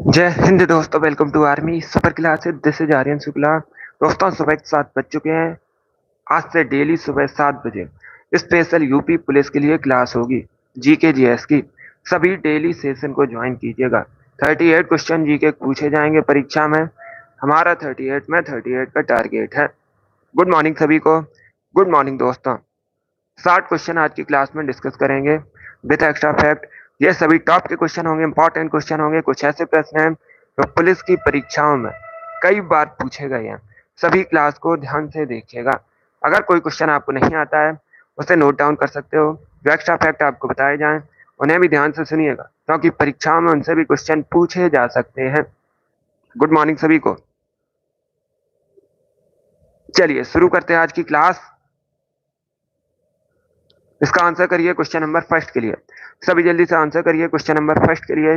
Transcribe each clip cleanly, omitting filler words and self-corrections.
जय हिंद दोस्तों, welcome to army super classes. This is Aryan Shukla. दोस्तों, सुबह 7 बज चुके हैं। आज से डेली सुबह 7 बजे स्पेशल यूपी पुलिस के लिए क्लास होगी, जीके जीएस की। सभी डेली सेशन को ज्वाइन कीजिएगा। 38 क्वेश्चन जीके पूछे जाएंगे परीक्षा में। हमारा 38 में 38 का टारगेट है। गुड मॉर्निंग सभी को। गुड मॉर्निंग दोस्तों। 60 क्वेश्चन आज की क्लास में डिस्कस करेंगे विद एक्स्ट्रा फैक्ट। ये सभी टॉप के क्वेश्चन होंगे, इंपॉर्टेंट क्वेश्चन होंगे। कुछ ऐसे प्रश्न हैं जो पुलिस की परीक्षाओं में कई बार पूछे गए हैं। सभी क्लास को ध्यान से देखिएगा। अगर कोई क्वेश्चन आपको नहीं आता है, उसे नोट डाउन कर सकते हो। जो एक्स्ट्रा फैक्ट आपको बताए जाएं, उन्हें भी ध्यान से सुनिएगा, क्योंकि परीक्षाओं में उनसे भी क्वेश्चन पूछे जा सकते हैं। गुड मॉर्निंग सभी को। चलिए शुरू करते हैं आज की क्लास। इसका आंसर करिए क्वेश्चन नंबर फर्स्ट के लिए। सभी जल्दी से आंसर करिए क्वेश्चन नंबर फर्स्ट के लिए।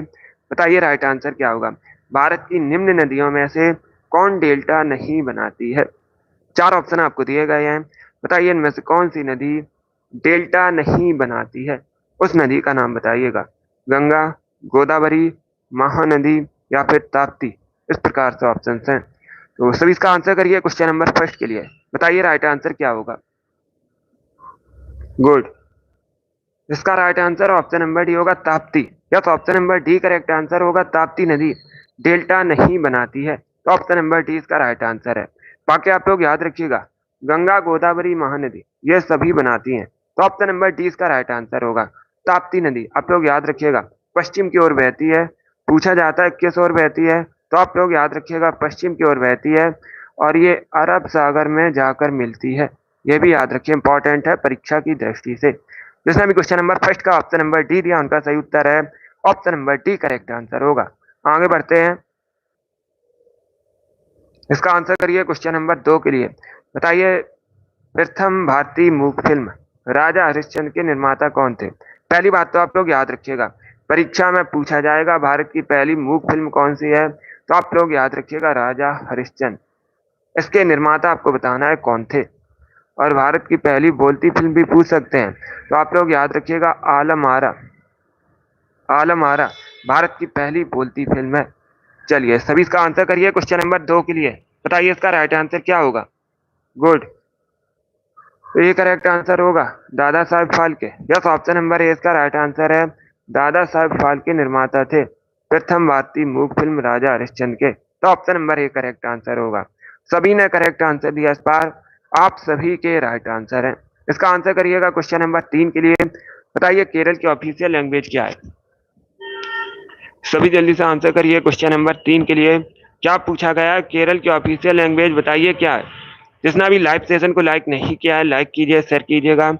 बताइए राइट आंसर क्या होगा। भारत की निम्न नदियों में से कौन डेल्टा नहीं बनाती है। चार ऑप्शन आपको दिए गए हैं। बताइए इनमें से कौन सी नदी डेल्टा नहीं बनाती है। उस नदी का नाम बताइएगा। गंगा, गोदावरी, महानदी या फिर ताप्ती। इस प्रकार से ऑप्शन हैं। तो सभी इसका आंसर करिए क्वेश्चन नंबर फर्स्ट के लिए। बताइए राइट आंसर क्या होगा। गुड। इसका right answer option number D होगा, Tapti. Yes, option number D correct answer होगा। ताप्ती नदी डेल्टा नहीं बनाती है, तो ऑप्शन नंबर डी इसका राइट आंसर है। बाकी आप लोग याद रखिएगा, गंगा, गोदावरी, महानदी ये सभी बनाती हैं, तो ऑप्शन नंबर डी इसका राइट आंसर होगा। ताप्ती नदी आप लोग याद रखिएगा पश्चिम की ओर बहती है। पूछा जाता है किस ओर बहती है, तो आप लोग याद रखिएगा पश्चिम की ओर बहती है, और ये अरब सागर में जाकर मिलती है। ये भी याद रखिए, इंपॉर्टेंट है परीक्षा की दृष्टि से। जिसने भी क्वेश्चन नंबर फर्स्ट का ऑप्शन नंबर डी दिया, उनका सही उत्तर है option number D correct answer होगा। आगे बढ़ते हैं। इसका आंसर करिए क्वेश्चन नंबर 2 के लिए। बताइए प्रथम भारतीय मूक फिल्म राजा हरिश्चंद्र के निर्माता कौन थे। पहली बात तो आप लोग याद रखिएगा, परीक्षा में पूछा जाएगा भारत की पहली मूक फिल्म कौन सी है, तो आप लोग याद रखिएगा राजा हरिश्चंद्र। इसके निर्माता आपको बताना है कौन थे। और भारत की पहली बोलती फिल्म भी पूछ सकते हैं, तो आप लोग याद रखिएगा आलम आरा। आलम आरा भारत की पहली बोलती फिल्म है। चलिए सभी इसका आंसर करिए क्वेश्चन नंबर 2 के लिए। बताइए इसका राइट आंसर क्या होगा। गुड। तो ये करेक्ट आंसर होगा Dada Saheb Phalke. Yes, option number A इसका राइट आंसर है। दादा साहब फाल्के निर्माता थे प्रथम भारतीय मूक फिल्म राजा हरिश्चंद्र के, तो option number A correct answer होगा। सभी ने करेक्ट आंसर दिया इस बार। आप सभी के राइट आंसर है। इसका आंसर करिएगा क्वेश्चन नंबर 3 के लिए। बताइए केरल की ऑफिशियल लैंग्वेज क्या है। सभी जल्दी से आंसर करिए क्वेश्चन नंबर 3 के लिए। क्या पूछा गया है, केरल की ऑफिशियल लैंग्वेज बताइए क्या है। जिसने अभी लाइव सेशन को लाइक नहीं किया है, लाइक कीजिए, शेयर कीजिएगा।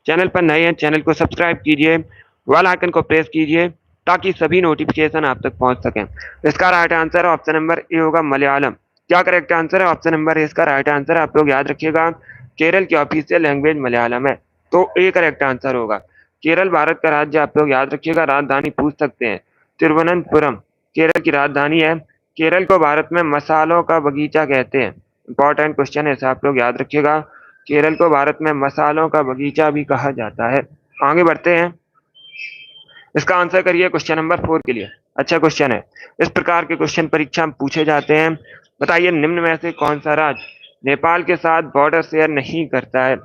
चैनल पर नए हैं, चैनल को सब्सक्राइब कीजिए, बेल आइकन को प्रेस कीजिए, ताकि सभी नोटिफिकेशन आप तक पहुंच सकें। इसका right answer option number A होगा, मलयालम। क्या करेक्ट आंसर है, ऑप्शन नंबर ए इसका राइट आंसर है। आप लोग याद रखिएगा केरल की ऑफिशियल लैंग्वेज मलयालम है, तो ए करेक्ट आंसर होगा। केरल भारत का राज्य, आप लोग याद रखिएगा। राजधानी पूछ सकते हैं, तिरुवनंतपुरम केरल की राजधानी है। केरल को भारत में मसालों का बगीचा कहते हैं। इंपॉर्टेंट क्वेश्चन है, आप लोग याद रखिएगा। केरल को भारत में मसालों का बगीचा भी कहा जाता है। आगे बढ़ते हैं। इसका आंसर करिए क्वेश्चन नंबर 4 के लिए। अच्छा क्वेश्चन है। इस प्रकार के क्वेश्चन परीक्षा में पूछे जाते हैं। बताइए निम्न में से कौन सा राज्य नेपाल के साथ बॉर्डर शेयर नहीं करता है।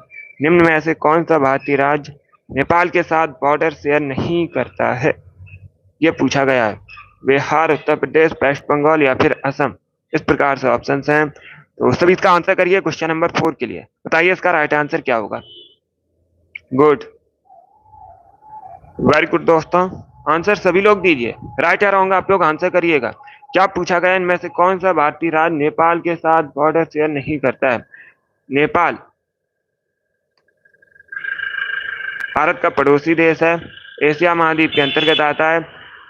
निम्न में से कौन सा भारतीय राज्य नेपाल के साथ बॉर्डर शेयर नहीं करता है, ये पूछा गया है। बिहार, उत्तर प्रदेश, वेस्ट बंगाल या फिर असम। इस प्रकार से ऑप्शन हैं, तो सभी इसका आंसर करिए क्वेश्चन नंबर 4 के लिए। बताइए इसका राइट आंसर क्या होगा। गुड, वेरी गुड दोस्तों। आंसर सभी लोग दीजिए। राइट या रॉन्ग आप लोग आंसर करिएगा। क्या पूछा गया, इनमें से कौन सा भारतीय राज्य नेपाल के साथ बॉर्डर शेयर नहीं करता है। नेपाल भारत का पड़ोसी देश है, एशिया महाद्वीप के अंतर्गत आता है।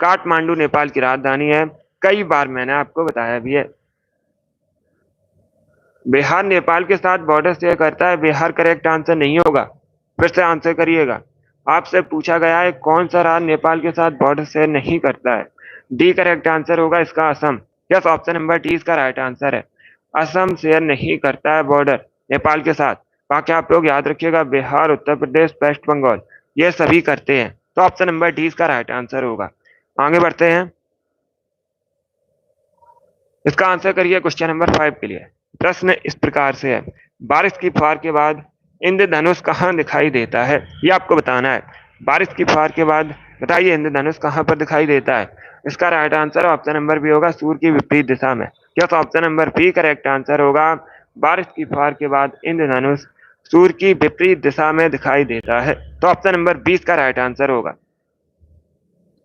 काठमांडू नेपाल की राजधानी है। कई बार मैंने आपको बताया भी है। बिहार नेपाल के साथ बॉर्डर शेयर करता है, बिहार करेक्ट आंसर नहीं होगा। फिर से आंसर करिएगा। आपसे पूछा गया है कौन सा राज्य नेपाल के साथ बॉर्डर शेयर नहीं करता है। डी करेक्ट आंसर होगा इसका Assam. Yes, option number D इसका राइट आंसर है। असम शेयर नहीं करता है बॉर्डर नेपाल के साथ। बाकी आप लोग याद रखिएगा बिहार, उत्तर प्रदेश, वेस्ट बंगाल ये सभी करते हैं, तो ऑप्शन नंबर डी इसका राइट आंसर होगा। आगे बढ़ते हैं। इसका आंसर करिए क्वेश्चन नंबर 5 के लिए। प्रश्न इस प्रकार से है, बारिश की फुहार के बाद इंद्रधनुष कहाँ दिखाई देता है, ये आपको बताना है। बारिश की फुहार के बाद बताइए इंद्रधनुष कहाँ पर दिखाई देता है। इसका right answer option number B होगा, सूर्य की विपरीत दिशा में। Yes, option number B correct answer होगा। बारिश की फुहार के बाद इंद्रधनुष सूर्य की विपरीत दिशा में दिखाई देता है, तो ऑप्शन नंबर 20 का राइट आंसर होगा।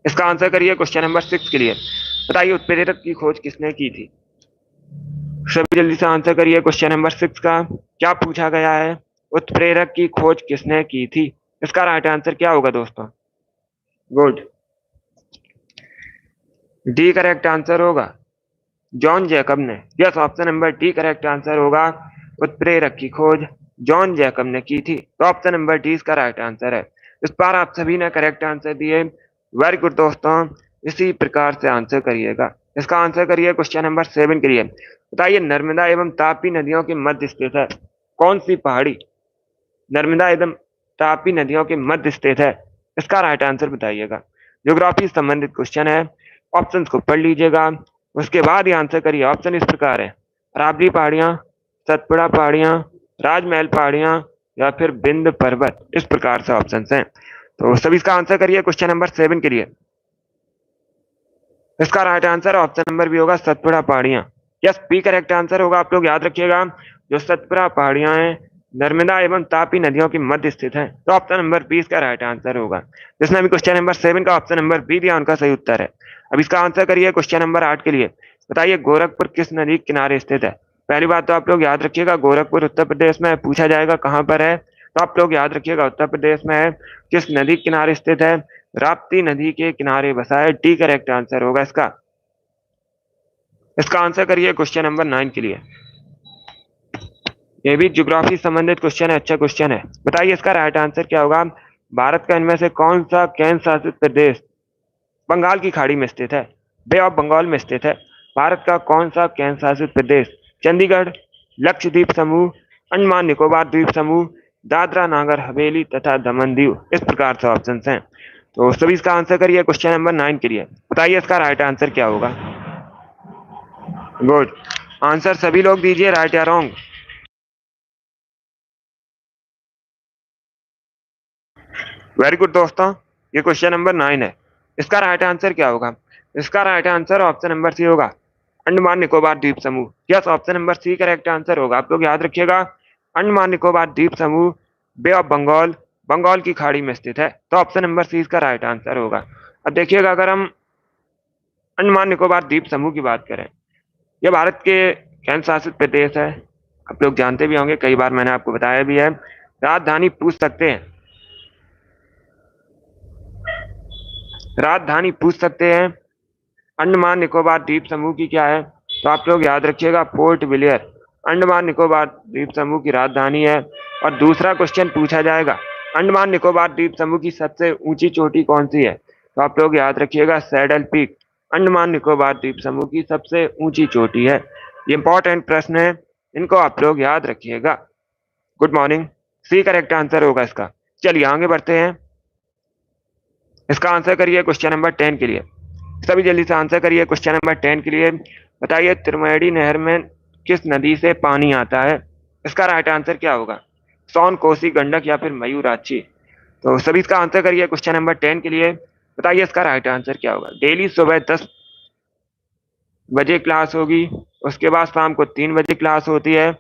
इसका आंसर करिए क्वेश्चन नंबर 6 के लिए। बताइए उत्प्रेरक की खोज किसने की थी। सभी जल्दी से आंसर करिए क्वेश्चन नंबर 6 का। क्या पूछा गया है, उत्प्रेरक की खोज किसने की थी। इसका राइट आंसर क्या होगा दोस्तों। गुड, डी करेक्ट आंसर होगा, जॉन जैकब ने। Yes, option number D correct answer होगा, उत्प्रेरक की खोज जॉन जैकब ने की थी, तो ऑप्शन नंबर डी इसका राइट आंसर है। इस बार आप सभी ने करेक्ट आंसर दिए, वेरी गुड दोस्तों। इसी प्रकार से आंसर करिएगा। इसका आंसर करिए क्वेश्चन नंबर 7 के लिए। बताइए नर्मदा एवं तापी नदियों के मध्य स्थित है कौन सी पहाड़ी। नर्मदा एवं तापी नदियों के मध्य स्थित है, इसका राइट आंसर बताइएगा। ज्योग्राफी संबंधित क्वेश्चन है, ऑप्शंस को पढ़ लीजिएगा, उसके बाद ही आंसर करिए। ऑप्शन इस प्रकार है, अरावली पहाड़ियां, सतपुड़ा पहाड़ियां, राजमहल पहाड़ियां या फिर विंध्य पर्वत। इस प्रकार से ऑप्शंस हैं, तो सभी इसका आंसर करिए क्वेश्चन नंबर 7 के लिए। इसका राइट आंसर ऑप्शन नंबर भी होगा, सतपुड़ा पहाड़ियां। यस, पी करेक्ट आंसर होगा। आप लोग याद रखिएगा, जो सतपुड़ा पहाड़ियां हैं नर्मदा एवं तापी नदियों के मध्य स्थित है, तो ऑप्शन नंबर 20 का राइट आंसर होगा। जिसने भी क्वेश्चन नंबर 7 का ऑप्शन नंबर बी दिया उनका सही उत्तर है। अब इसका आंसर करिए क्वेश्चन नंबर 8 के लिए। बताइए गोरखपुर किस नदी के किनारे स्थित है। पहली बात तो आप लोग याद रखिएगा, गोरखपुर उत्तर प्रदेश में पूछा जाएगा कहाँ पर है, तो आप लोग याद रखिएगा उत्तर प्रदेश में है। किस नदी के किनारे स्थित है, राप्ती नदी के किनारे बसा है। डी करेक्ट आंसर होगा इसका। इसका आंसर करिए क्वेश्चन नंबर 9 के लिए। ये भी ज्योग्राफी संबंधित क्वेश्चन है, अच्छा क्वेश्चन है। बताइए इसका राइट आंसर क्या होगा। भारत का इनमें से कौन सा केंद्र शासित प्रदेश बंगाल की खाड़ी में स्थित है, बे ऑफ बंगाल में स्थित है। भारत का कौन सा केंद्र शासित प्रदेश, चंडीगढ़, लक्षद्वीप समूह, अंडमान निकोबार द्वीप समूह, दादरा नागर हवेली तथा दमन दीव। इस प्रकार से ऑप्शन हैं, तो सभी इसका आंसर करिए क्वेश्चन नंबर 9 के लिए। बताइए इसका राइट आंसर क्या होगा। गुड, आंसर सभी लोग दीजिए, राइट या रॉन्ग। वेरी गुड दोस्तों, ये क्वेश्चन नंबर 9 है। इसका राइट आंसर क्या होगा। इसका right answer option number C होगा, अंडमान निकोबार द्वीप समूह। Yes, option number C correct answer होगा। आप लोग याद रखिएगा, अंडमान निकोबार द्वीप समूह बे ऑफ बंगाल, बंगाल की खाड़ी में स्थित है, तो ऑप्शन नंबर सी इसका राइट आंसर होगा। अब देखिएगा, अगर हम अंडमान निकोबार द्वीप समूह की बात करें, यह भारत के केंद्र शासित प्रदेश है। आप लोग जानते भी होंगे, कई बार मैंने आपको बताया भी है। राजधानी पूछ सकते हैं, राजधानी पूछ सकते हैं अंडमान निकोबार द्वीप समूह की क्या है, तो आप लोग याद रखिएगा पोर्ट ब्लेयर अंडमान निकोबार द्वीप समूह की राजधानी है। और दूसरा क्वेश्चन पूछा जाएगा, अंडमान निकोबार द्वीप समूह की सबसे ऊंची चोटी कौन सी है, तो आप लोग याद रखिएगा सैडल पीक अंडमान निकोबार द्वीप समूह की सबसे ऊंची चोटी है। ये इंपॉर्टेंट प्रश्न है, इनको आप लोग याद रखिएगा। Good morning, C correct answer होगा इसका। चलिए आगे बढ़ते हैं। इसका आंसर करिए क्वेश्चन नंबर 10 के लिए। सभी जल्दी से आंसर करिए क्वेश्चन नंबर 10 के लिए। बताइए त्रिवेणी नहर में किस नदी से पानी आता है। इसका राइट आंसर क्या होगा, सोन, कोसी, गंडक या फिर मयूराक्षी। तो सभी इसका आंसर करिए क्वेश्चन नंबर 10 के लिए। बताइए इसका राइट आंसर क्या होगा। डेली सुबह 10 बजे क्लास होगी, उसके बाद शाम को 3 बजे क्लास होती है,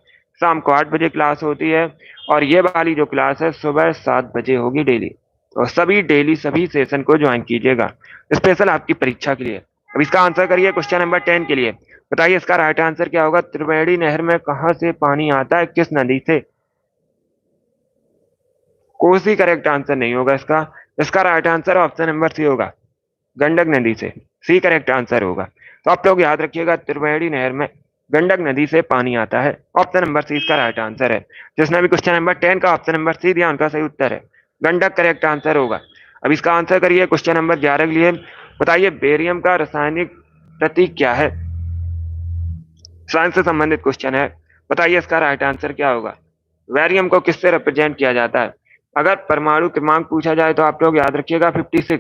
शाम को 8 बजे क्लास होती है, और ये वाली जो क्लास है सुबह 7 बजे होगी डेली। तो सभी डेली सभी सेशन को ज्वाइन कीजिएगा, स्पेशल आपकी परीक्षा के लिए। अब इसका आंसर करिए क्वेश्चन नंबर 10 के लिए। बताइए इसका राइट आंसर क्या होगा। त्रिवेणी नहर में कहां से पानी आता है, किस नदी से। कोसी करेक्ट आंसर नहीं होगा इसका। इसका right answer option number C होगा, गंडक नदी से। सी करेक्ट आंसर होगा। तो आप लोग याद रखिएगा, त्रिवेणी नहर में गंडक नदी से पानी आता है। ऑप्शन नंबर सी इसका राइट आंसर है। जिसने भी क्वेश्चन नंबर 10 का ऑप्शन नंबर सी दिया उनका सही उत्तर है, गंडक करेक्ट आंसर होगा। अब इसका आंसर करिए क्वेश्चन नंबर 11 के लिए। बताइए बेरियम का रासायनिक प्रतीक क्या है। साइंस से संबंधित क्वेश्चन है। बताइए इसका राइट आंसर क्या होगा। बेरियम को किससे रिप्रेजेंट किया जाता है। अगर परमाणु क्रमांक पूछा जाए तो आप लोग याद रखिएगा 56,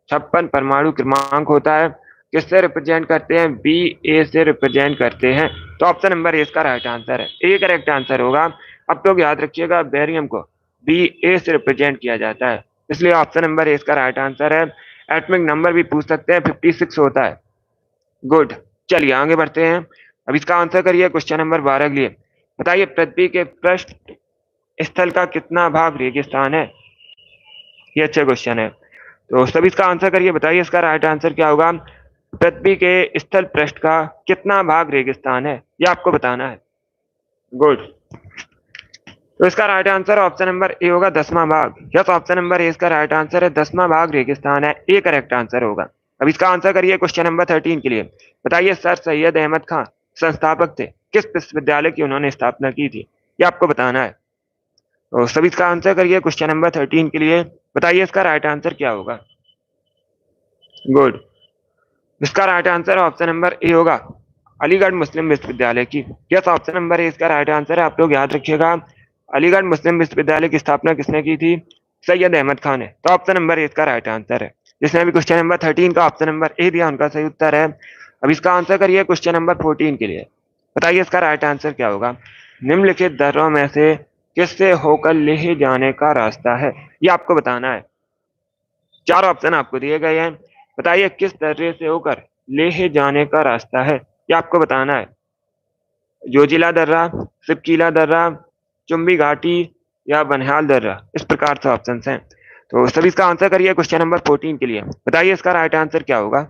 56 परमाणु क्रमांक होता है, किससे रिप्रेजेंट करते हैं? बी ए से रिप्रेजेंट करते हैं। तो ऑप्शन नंबर ए इसका राइट आंसर है, ए करेक्ट आंसर होगा। अब लोग याद रखिएगा बेरियम को बी ए से रिप्रेजेंट किया जाता है, इसलिए ऑप्शन नंबर ए इसका राइट आंसर है। एटॉमिक नंबर भी पूछ सकते हैं, 56 होता है। गुड, चलिए आगे बढ़ते हैं। अब इसका आंसर करिए क्वेश्चन नंबर 12 के लिए। बताइए पृथ्वी के पृष्ठ स्थल का कितना भाग रेगिस्तान है? ये अच्छा क्वेश्चन है, तो सभी इसका आंसर करिए। बताइए इसका राइट आंसर क्या होगा? पृथ्वी के स्थल पृष्ठ का कितना भाग रेगिस्तान है, ये आपको बताना है। गुड, तो इसका right answer option number A होगा 10वां भाग। यस, ऑप्शन नंबर ए इसका राइट आंसर है, 10वां भाग रेगिस्तान है, ए करेक्ट आंसर होगा। अब इसका आंसर करिए क्वेश्चन नंबर 13 के लिए। बताइए सर सैयद अहमद खान संस्थापक थे, किस विश्वविद्यालय की उन्होंने स्थापना की थी, ये आपको बताना है। तो सभी इसका आंसर करिए क्वेश्चन नंबर 13 के लिए। बताइए इसका राइट आंसर क्या होगा? गुड, इसका right answer option number A होगा अलीगढ़ मुस्लिम विश्वविद्यालय की। यस, ऑप्शन नंबर ए इसका राइट आंसर है, आप लोग याद रखिएगा। अलीगढ़ मुस्लिम विश्वविद्यालय की स्थापना किसने की थी? सैयद अहमद खान ने। तो ऑप्शन नंबर ए इसका राइट आंसर है। जिसने भी क्वेश्चन नंबर 13 का ऑप्शन नंबर ए दिया उनका सही उत्तर है। अब इसका आंसर करिए क्वेश्चन नंबर 14 के लिए। बताइए इसका राइट आंसर क्या होगा? निम्नलिखित दर्रों में से किससे होकर लेह जाने का रास्ता है, ये आपको बताना है। 4 ऑप्शन आपको दिए गए हैं। बताइए किस दर्रे से होकर लेह जाने का रास्ता है, ये आपको बताना है। जोजिला दर्रा, सिपकीला दर्रा, चुम्बी घाटी या बनिहाल दर्रा, इस प्रकार से ऑप्शन हैं। तो सभी इसका आंसर करिए क्वेश्चन नंबर 14 के लिए। बताइए इसका राइट आंसर क्या होगा?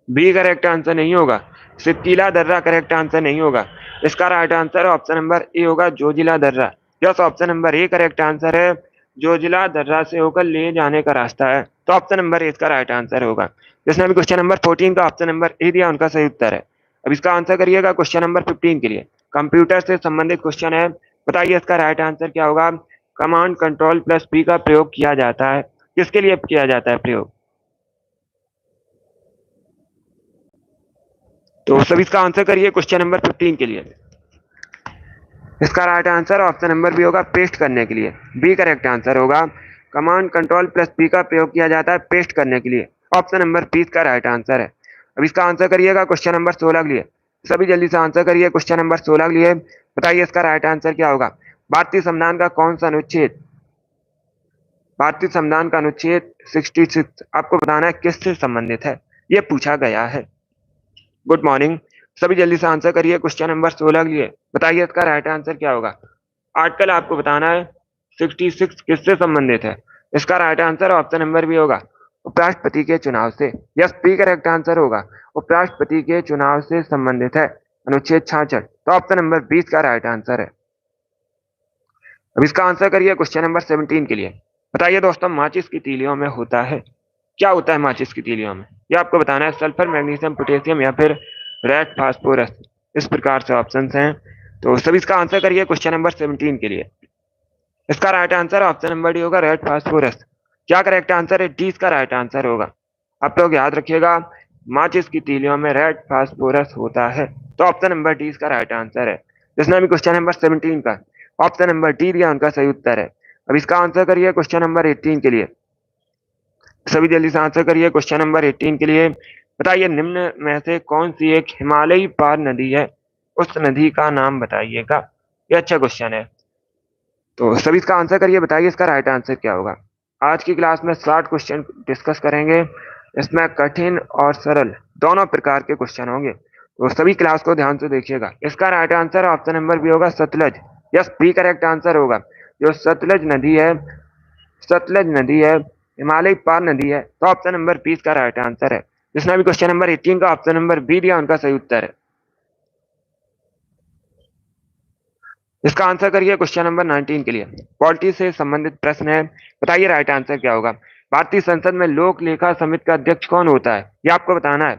बी करेक्ट आंसर नहीं होगा, सिपकीला दर्रा करेक्ट आंसर नहीं होगा। इसका right answer option number A होगा जोजिला दर्रा। Yes, option number A correct answer है, जोजिला दर्रा से होकर ले जाने का रास्ता है। तो ऑप्शन नंबर ए इसका राइट आंसर होगा। जिसने भी क्वेश्चन नंबर 14 का ऑप्शन नंबर ए दिया उनका सही उत्तर है। अब इसका आंसर करिएगा क्वेश्चन नंबर 15 के लिए। कंप्यूटर से संबंधित क्वेश्चन है। बताइए इसका राइट आंसर क्या होगा? कमांड कंट्रोल प्लस पी का प्रयोग किया जाता है, किसके लिए किया जाता है प्रयोग? तो सभी इसका आंसर करिए क्वेश्चन नंबर 15 के लिए। इसका right answer option number B होगा, पेस्ट करने के लिए। बी करेक्ट आंसर होगा। कमांड कंट्रोल प्लस पी का प्रयोग किया जाता है पेस्ट करने के लिए। ऑप्शन नंबर बी इसका राइट आंसर है। अब इसका आंसर करिएगा क्वेश्चन नंबर 16 के लिए। सभी जल्दी से आंसर करिए क्वेश्चन नंबर 16 के लिए। बताइए इसका राइट आंसर क्या होगा? भारतीय संविधान का कौन सा अनुच्छेद, भारतीय संविधान का अनुच्छेद 66 आपको बताना है किससे संबंधित है, ये पूछा गया है। गुड मॉर्निंग, सभी जल्दी से आंसर करिए क्वेश्चन नंबर 16 के लिए। बताइए इसका राइट आंसर क्या होगा? आर्टिकल आपको बताना है 66 किससे संबंधित है। इसका right answer option number B होगा, उपराष्ट्रपति के चुनाव से। यस, बी करेक्ट आंसर होगा, उपराष्ट्रपति के चुनाव से संबंधित है अनुच्छेद 66। तो ऑप्शन नंबर 20 का राइट आंसर है। अब इसका आंसर करिए क्वेश्चन नंबर 17 के लिए। बताइए दोस्तों माचिस की तीलियों में होता है, क्या होता है माचिस की तीलियों में, ये आपको बताना है। सल्फर, मैग्नीशियम, पोटेशियम या फिर रेड फास्फोरस, इस प्रकार से ऑप्शंस हैं। तो सभी इसका आंसर करिए क्वेश्चन नंबर 17 के लिए। इसका right answer option number D होगा, रेड फास्फोरस। क्या करेक्ट आंसर है? डी इसका राइट आंसर होगा। आप लोग याद रखिएगा, माचिस की तीलियों में रेड फास्फोरस होता है। तो ऑप्शन नंबर डी इसका राइट आंसर है। जिसने भी क्वेश्चन नंबर 17 का ऑप्शन नंबर डी दिया उनका सही उत्तर है। अब इसका आंसर करिए क्वेश्चन नंबर 18 के लिए। सभी जल्दी से आंसर करिए क्वेश्चन नंबर 18 के लिए। बताइए निम्न में से कौन सी एक हिमालयी पार नदी है, उस नदी का नाम बताइएगा। ये अच्छा क्वेश्चन है, तो सभी इसका आंसर करिए। बताइए इसका राइट आंसर क्या होगा? आज की क्लास में 60 क्वेश्चन डिस्कस करेंगे। इसमें कठिन और सरल दोनों प्रकार के क्वेश्चन होंगे, तो सभी क्लास को ध्यान से देखिएगा। इसका right answer option number B होगा, Sutlej. Yes, B correct answer होगा। जो सतलज नदी है, सतलज नदी है, हिमालय पार नदी है। तो ऑप्शन नंबर 20 का राइट आंसर है। जिसने भी क्वेश्चन नंबर 18 का ऑप्शन नंबर बी दिया उनका सही उत्तर है। इसका आंसर करिए क्वेश्चन नंबर 19 के लिए। पॉलिटी से संबंधित प्रश्न है। बताइए राइट आंसर क्या होगा? भारतीय संसद में लोक लेखा समिति का अध्यक्ष कौन होता है, ये आपको बताना है।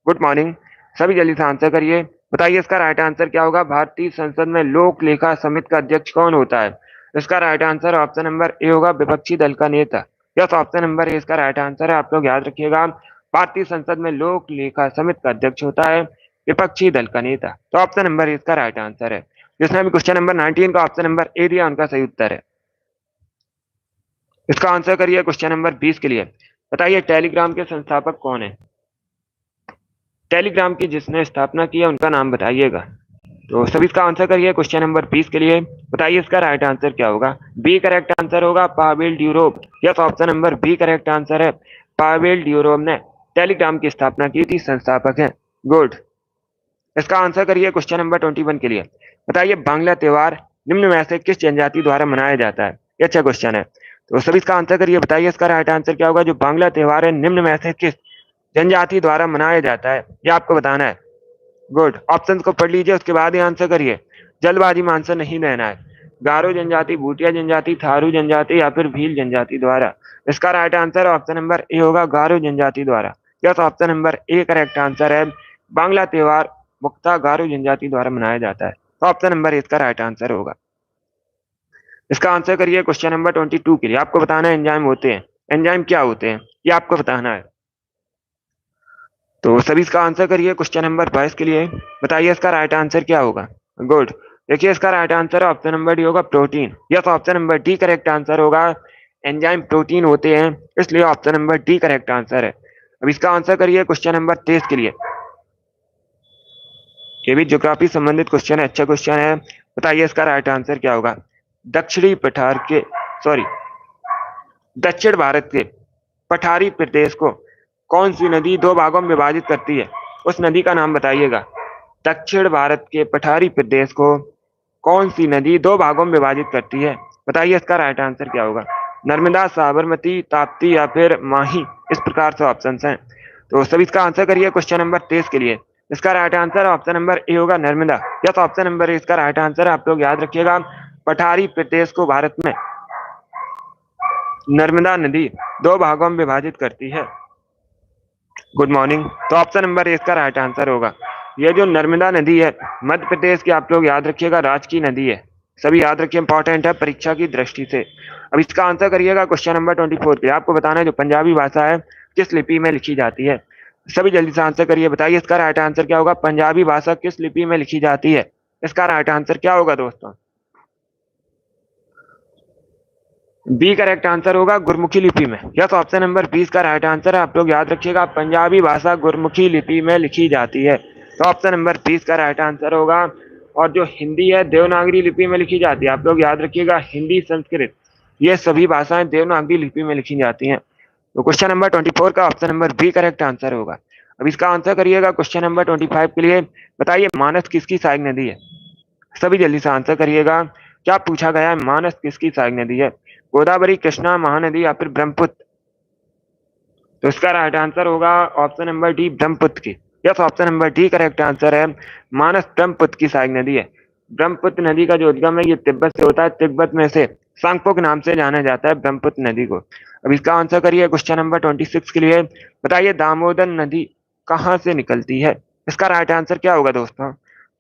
गुड मॉर्निंग, सभी जल्दी से आंसर करिए। बताइए इसका राइट आंसर क्या होगा? भारतीय संसद में लोक लेखा समिति का अध्यक्ष कौन होता है। इसका right answer option number A होगा, विपक्षी दल का नेता। यस, ऑप्शन नंबर ए इसका राइट आंसर है। आप लोग याद रखिएगा, भारतीय संसद में लोक लेखा समिति का अध्यक्ष होता है विपक्षी दल का नेता। तो ऑप्शन नंबर ए इसका राइट आंसर है। जिसने भी क्वेश्चन नंबर 19 का ऑप्शन नंबर ए दिया उनका सही उत्तर है। इसका आंसर करिए क्वेश्चन नंबर 20 के लिए। बताइए टेलीग्राम के संस्थापक कौन है? टेलीग्राम की जिसने स्थापना की है उनका नाम बताइएगा। तो सभी इसका आंसर करिए क्वेश्चन नंबर 20 के लिए। बताइए इसका राइट आंसर क्या होगा। बी करेक्ट आंसर होगा Pavel Durov. Yes, option number B correct answer है। पावेल ड्यूरोव ने टेलीग्राम की स्थापना की थी, संस्थापक हैं। गुड। इसका आंसर करिए क्वेश्चन नंबर 21 के लिए। बताइए बांग्ला त्योहार निम्न में से किस जनजाति द्वारा मनाया जाता है। ये अच्छा क्वेश्चन है, तो सभी इसका आंसर करिए। बताइए इसका राइट आंसर क्या होगा। जो बांग्ला त्योहार है निम्न में से किस जनजाति द्वारा मनाया जाता है, ये आपको बताना है। गुड। ऑप्शन को पढ़ लीजिए, उसके बाद ही आंसर करिए। जल्दबाजी में आंसर नहीं देना है। गारो जनजाति, भूटिया जनजाति, थारू जनजाति या फिर भील जनजाति द्वारा। इसका right answer option number A होगा, गारो जनजाति द्वारा। Yes, option number A correct answer है। बांग्ला त्योहार मुख्यतः गारो जनजाति द्वारा मनाया जाता है, तो ऑप्शन नंबर ए इसका राइट आंसर होगा। इसका आंसर करिए क्वेश्चन नंबर 22 के लिए। आपको बताना है एंजाइम होते हैं, एंजाइम क्या होते हैं, ये आपको बताना है। तो सभी इसका आंसर करिए क्वेश्चन नंबर 22 के लिए। बताइए इसका राइट आंसर क्या होगा। गुड। देखिए इसका right answer option number D होगा, protein. Yes, option number D correct answer होगा। एंजाइम प्रोटीन होते हैं, इसलिए option number D correct answer है। अब इसका आंसर करिए क्वेश्चन नंबर 23 के लिए। ये भी ज्योग्राफी संबंधित क्वेश्चन है, अच्छा क्वेश्चन है। बताइए इसका राइट आंसर क्या होगा। दक्षिणी पठार के सॉरी दक्षिण भारत के पठारी प्रदेश को कौन सी नदी दो भागों में विभाजित करती है, उस नदी का नाम बताइएगा। दक्षिण भारत के पठारी प्रदेश को कौन सी नदी दो भागों में विभाजित करती है। बताइए इसका राइट आंसर क्या होगा। नर्मदा, साबरमती, ताप्ती या फिर माही। इस प्रकार से ऑप्शन हैं, तो सभी इसका आंसर करिए क्वेश्चन नंबर 23 के लिए। इसका right answer option number A होगा, Narmada. Yes, option number A इसका राइट आंसर है। आप लोग याद रखिएगा, पठारी प्रदेश को भारत में नर्मदा नदी दो भागों में विभाजित करती है। Good morning. तो ऑप्शन नंबर ए इसका राइट आंसर होगा। ये जो नर्मदा नदी है मध्य प्रदेश की, आप लोग याद रखिएगा, राज्य की नदी है। सभी याद रखिए, इंपॉर्टेंट है परीक्षा की दृष्टि से। अब इसका आंसर करिएगा क्वेश्चन नंबर 24 के। आपको बताना है जो पंजाबी भाषा है किस लिपि में लिखी जाती है। सभी जल्दी से आंसर करिए। बताइए इसका राइट आंसर क्या होगा। पंजाबी भाषा किस लिपि में लिखी जाती है, इसका राइट आंसर क्या होगा दोस्तों। बी करेक्ट आंसर होगा, गुरमुखी लिपि में। यस, ऑप्शन नंबर 20 का राइट आंसर है। आप लोग याद रखिएगा, पंजाबी भाषा गुरमुखी लिपि में लिखी जाती है, तो ऑप्शन नंबर 20 का राइट आंसर होगा। और जो हिंदी है देवनागरी लिपि में लिखी जाती है। आप लोग याद रखिएगा, हिंदी, संस्कृत, ये सभी भाषाएं देवनागरी लिपि में लिखी जाती हैं। तो क्वेश्चन नंबर 24 का option number B correct answer होगा। अब इसका आंसर करिएगा क्वेश्चन नंबर 25 के लिए। बताइए मानस किसकी सहायक नदी है। सभी जल्दी से आंसर करिएगा। क्या पूछा गया है, मानस किसकी सहायक नदी है। गोदावरी, कृष्णा, महानदी या फिर ब्रह्मपुत्र। तो इसका राइट आंसर होगा ऑप्शन नंबर डी, ब्रह्मपुत्र की। Yes, option number D correct answer है। मानस ब्रह्मपुत्र की सहायक नदी है। ब्रह्मपुत्र नदी का जो उद्गम है ये तिब्बत से होता है। तिब्बत में से सांगपोक नाम से जाना जाता है ब्रह्मपुत्र नदी को। अब इसका आंसर करिए क्वेश्चन नंबर 26 के लिए। बताइए दामोदर नदी कहाँ से निकलती है, इसका राइट आंसर क्या होगा दोस्तों।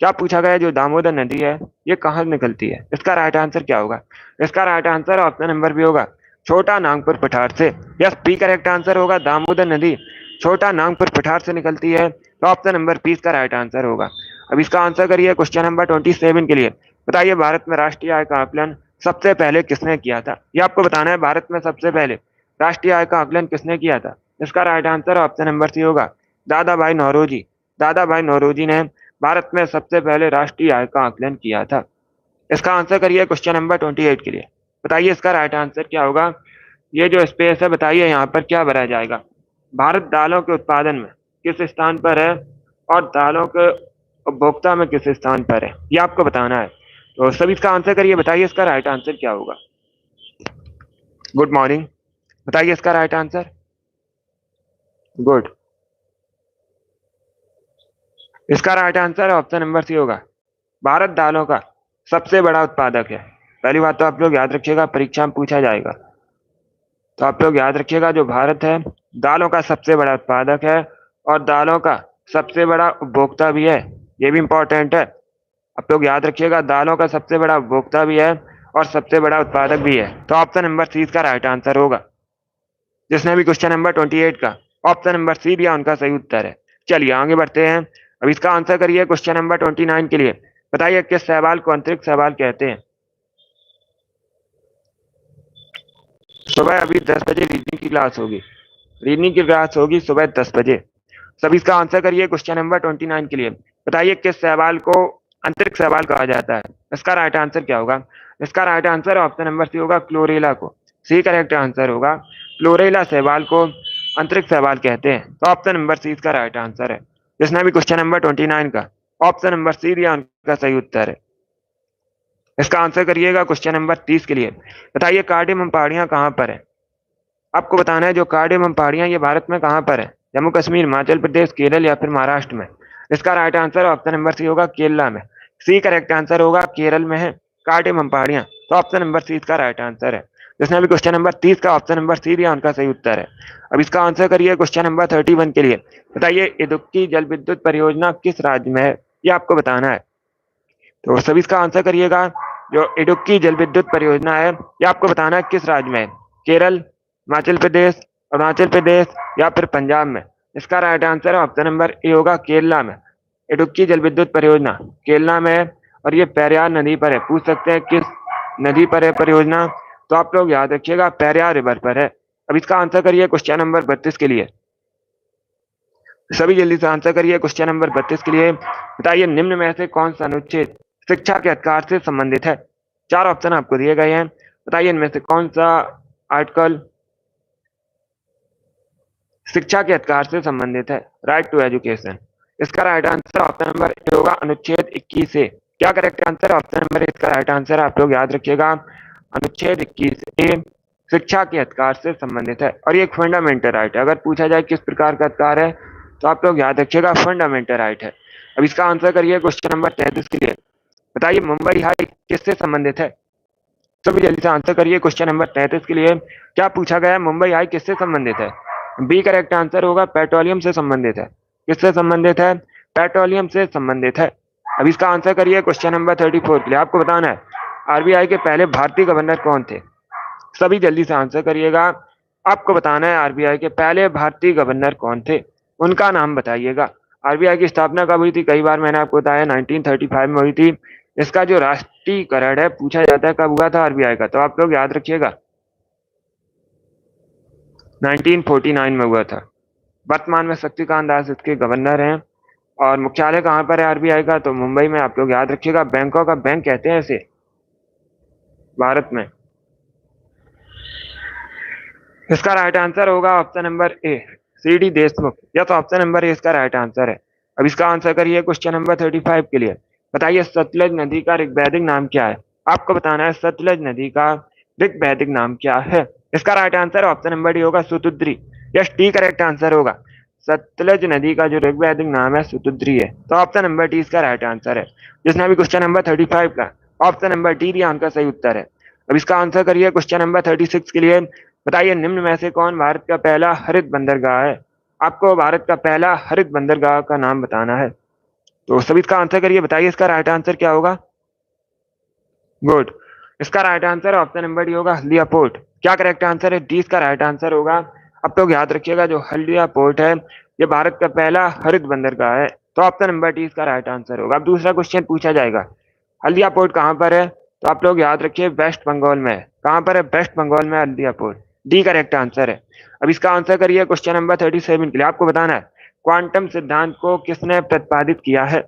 क्या पूछा गया, जो दामोदर नदी है ये कहाँ निकलती है, इसका राइट आंसर क्या होगा। इसका right answer option number B होगा, छोटा नागपुर पठार से। यस, बी करेक्ट आंसर होगा। दामोदर नदी छोटा नागपुर पठार से निकलती है, तो ऑप्शन नंबर 20 का राइट आंसर होगा। अब इसका आंसर करिए क्वेश्चन नंबर 27 के लिए। बताइए भारत में राष्ट्रीय आय का आकलन सबसे पहले किसने किया था। ये आपको बताना है, भारत में सबसे पहले राष्ट्रीय आय का आकलन किसने किया था। इसका right answer option number C होगा, दादा भाई नौरोजी। दादा भाई नौरोजी ने भारत में सबसे पहले राष्ट्रीय आय का आकलन किया था। इसका आंसर करिए क्वेश्चन नंबर 28 के लिए। बताइए इसका राइट आंसर क्या होगा। ये जो स्पेस है, बताइए यहाँ पर क्या भरा जाएगा। भारत दालों के उत्पादन में किस स्थान पर है और दालों के उपभोक्ता में किस स्थान पर है, ये आपको बताना है। तो सभी इसका आंसर करिए। बताइए इसका राइट आंसर क्या होगा। Good morning. बताइए इसका राइट आंसर। गुड। इसका right answer option number C होगा, भारत दालों का सबसे बड़ा उत्पादक है। पहली बात तो आप लोग याद रखिएगा, परीक्षा में पूछा जाएगा, तो आप लोग याद रखिएगा जो भारत है दालों का सबसे बड़ा उत्पादक है और दालों का सबसे बड़ा उपभोक्ता भी है। ये भी इंपॉर्टेंट है, आप लोग याद रखिएगा, दालों का सबसे बड़ा उपभोक्ता भी है और सबसे बड़ा उत्पादक भी है। तो ऑप्शन नंबर सी इसका राइट आंसर होगा। जिसने भी क्वेश्चन नंबर 28 का ऑप्शन नंबर सी दिया उनका सही उत्तर है। चलिए आगे बढ़ते हैं। अब इसका आंसर करिए क्वेश्चन नंबर 29 के लिए। बताइए किस सवाल को अंतरिक्ष सवाल कहते हैं। सुबह अभी 10 बजे रीजनिंग की क्लास होगी। रीजनिंग की क्लास होगी सुबह 10 बजे। सभी इसका आंसर करिए क्वेश्चन नंबर 29 के लिए। बताइए किस शैवाल को अंतरिक्ष शैवाल कहा जाता है? इसका राइट आंसर क्या होगा? इसका right answer option number C होगा, क्लोरेला को। सी करेक्ट आंसर होगा, क्लोरेला शैवाल को अंतरिक्ष शैवाल कहते हैं। तो ऑप्शन नंबर सी इसका राइट आंसर है। जिसने भी क्वेश्चन नंबर 29 का ऑप्शन नंबर सी दिया उनका सही उत्तर है। इसका आंसर करिएगा क्वेश्चन नंबर 30 के लिए। बताइए कार्डेमम पहाड़ियां कहाँ पर है? आपको बताना है जो कार्डेमम पहाड़ियां ये भारत में कहाँ पर है? जम्मू कश्मीर, हिमाचल प्रदेश, केरल या फिर महाराष्ट्र में? इसका right answer option number C होगा, केरला में। सी करेक्ट आंसर होगा, केरल में है कार्डेमम पहाड़ियां। तो ऑप्शन नंबर सी इसका राइट आंसर है। जिसने भी क्वेश्चन नंबर 30 का ऑप्शन नंबर सी दिया उनका सही उत्तर है। अब इसका आंसर करिए क्वेश्चन नंबर 31 के लिए। बताइए इदुक्की जल विद्युत परियोजना किस राज्य में है? ये आपको बताना है। तो सभी इसका आंसर करिएगा। जो इडुक्की जल विद्युत परियोजना है ये आपको बताना है किस राज्य में है? केरल, हिमाचल प्रदेश, अरुणाचल प्रदेश या फिर पंजाब में? इसका right answer option number A होगा, केरला में। इडुक्की जल विद्युत परियोजना केरला में है और ये पेरियार नदी पर है। पूछ सकते हैं किस नदी पर है परियोजना, तो आप लोग याद रखिएगा पेरियार रिवर पर है। अब इसका आंसर करिए क्वेश्चन नंबर 32 के लिए। सभी जल्दी से आंसर करिए क्वेश्चन नंबर 32 के लिए। बताइए निम्न में से कौन सा अनुच्छेद शिक्षा के अधिकार से संबंधित है? चार ऑप्शन आपको दिए गए हैं। बताइए इनमें से कौन सा आर्टिकल शिक्षा के अधिकार से संबंधित है? Right to education. इसका right answer option number A होगा, अनुच्छेद 21 से। क्या correct answer? Option number A इसका राइट आंसर, आप लोग याद रखिएगा अनुच्छेद 21 ए शिक्षा के अधिकार से संबंधित है और ये एक फंडामेंटल राइट है। अगर पूछा जाए किस प्रकार का अधिकार है तो आप लोग याद रखिएगा फंडामेंटल राइट है। अब इसका आंसर करिए क्वेश्चन नंबर 33 के लिए। बताइए मुंबई हाई किससे संबंधित है? सभी जल्दी से आंसर करिए क्वेश्चन नंबर 33 के लिए। क्या पूछा गया है मुंबई हाई किससे संबंधित है? बी करेक्ट आंसर होगा, पेट्रोलियम से संबंधित है। किससे संबंधित है? पेट्रोलियम से संबंधित है। अब इसका आंसर करिए क्वेश्चन नंबर 34 के लिए। आपको बताना है आरबीआई के पहले भारतीय गवर्नर कौन थे? सभी जल्दी से आंसर करिएगा। आपको बताना है आरबीआई के पहले भारतीय गवर्नर कौन थे, उनका नाम बताइएगा। आरबीआई की स्थापना कब हुई थी? कई बार मैंने आपको बताया 1935 में हुई थी। इसका जो राष्ट्रीयकरण है पूछा जाता है कब हुआ था आरबीआई का, तो आप लोग याद रखिएगा 1949 में हुआ था। वर्तमान में शक्तिकांत दास इसके गवर्नर हैं और मुख्यालय कहाँ पर है आरबीआई का? तो मुंबई में। आप लोग याद रखिएगा बैंकों का बैंक कहते हैं इसे भारत में। इसका राइट आंसर होगा option number A, C D Deshmukh. Yes, option number A इसका राइट आंसर है। अब इसका आंसर करिए क्वेश्चन नंबर 35 के लिए। बताइए सतलज नदी का ऋग्वैदिक नाम क्या है? आपको बताना है सतलज नदी का ऋग्वैदिक नाम क्या है। इसका right answer option number D होगा, Sutudri. Yes, T correct answer होगा। सतलज नदी का जो ऋग्वैदिक नाम है सुतुद्री है। तो ऑप्शन नंबर डी इसका राइट आंसर है। जिसने भी क्वेश्चन नंबर 35 का ऑप्शन नंबर डी दिया उनका सही उत्तर है। अब इसका आंसर करिए क्वेश्चन नंबर 36 के लिए। बताइए निम्न में से कौन भारत का पहला हरित बंदरगाह है? आपको भारत का पहला हरित बंदरगाह का नाम बताना है। तो सभी इसका आंसर करिए। बताइए इसका राइट आंसर क्या होगा? गुड। इसका right answer option number D होगा, हल्दिया पोर्ट। क्या करेक्ट आंसर है? डी इसका राइट आंसर होगा। अब तो याद रखिएगा जो हल्दिया पोर्ट है ये भारत का पहला हरित बंदरगाह है। तो ऑप्शन नंबर डी इसका राइट आंसर होगा। अब दूसरा क्वेश्चन पूछा जाएगा, हल्दिया पोर्ट कहाँ पर है? तो आप लोग याद रखिए वेस्ट बंगाल में है। कहाँ पर है? वेस्ट बंगाल में Haldia port. D correct answer है। अब इसका आंसर करिए क्वेश्चन नंबर 37 के लिए। आपको बताना है क्वांटम सिद्धांत को किसने प्रतिपादित किया है?